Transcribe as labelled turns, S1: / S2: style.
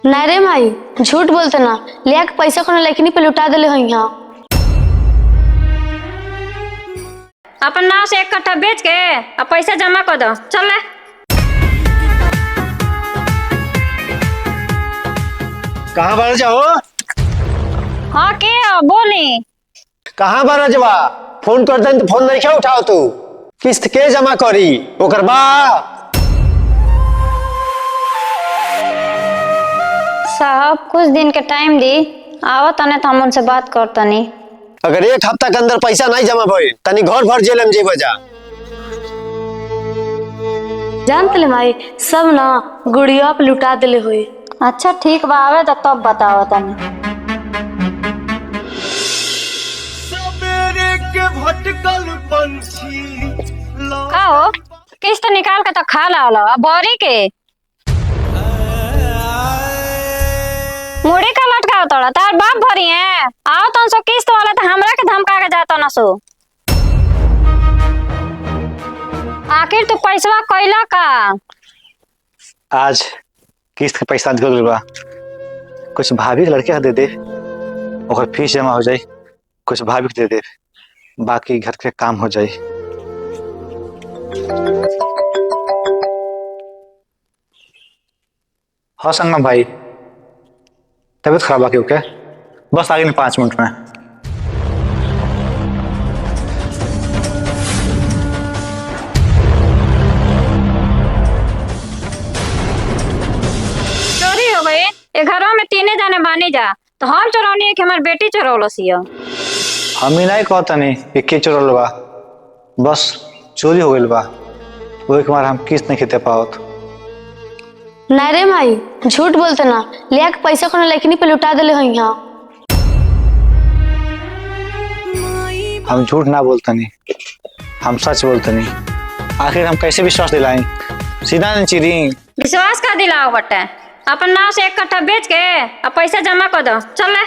S1: नहीं रे माई, झूठ बोलते ना। लिया के पैसा को लेकिन पे लुटा दिले हो यहाँ।
S2: अपन नाव से 1 कट्ठा बेच के अब पैसा जमा कर दो। चल ले।
S3: कहाँ बार जाओ?
S2: हाँ के बोली
S3: कहाँ बार जवा? फोन कर दे तो फोन नहीं क्या उठाओ तू। किस्त के जमा करी ओकर बा?
S2: साहब कुछ दिन के टाइम दी, आवत तने तो हम उनसे बात करतनी।
S3: अगर 1 हफ्ता के अंदर पैसा नहीं जमा भइल तनी घर भर जेल में जेबा जा।
S1: जानते ले माई, सब ना गुड़िया पे लुटा दिले हुए।
S2: अच्छा ठीक बा, आवे तो तब बताओ तनी।
S4: सवेरे के भटकल पंछी
S2: का हो किस्त निकाल के तो खा ला लो। अब बोरी के मुड़ी का लटकाओ तोड़ा तार बाप भरी है। आओ तो सो किस्त वाला तो हमरा के धमका के जाता ना सो। आखिर तू पैसा कैला का?
S5: आज किस्त के पैसा निकल बा, कुछ भाभी के लड़के दे दे, और फीस जमा हो जाए। कुछ भाभी के दे दे, बाकी घर के काम हो जाए। हाँ संगम भाई, तबीयत खराब है क्यों? क्या बस आगे नहीं 5 मिनट में।
S2: चोरी हो गई। ये घरों में 3 जाने बानी जा तो हम चोरौनी है कि हमारी बेटी चोरौलसिया।
S5: हम ही नहीं कहता नहीं कि के चोरल बा, बस चोरी हो गई बा, वही के मारे हम किस्त नहीं खेते पावत।
S1: नहीं रे माई, झूठ बोलते ना। लिया के पैसा को लेकिन पे लुटा दिले हो यहाँ।
S5: हम झूठ ना बोलते नहीं, हम सच बोलते नहीं। आखिर हम कैसे विश्वास दिलाएं? सीधा नहीं चिरी।
S2: विश्वास का दिलाओ बटे। अपन नाव से 1 कट्ठा बेच के अब पैसा जमा कर दो। चल ले।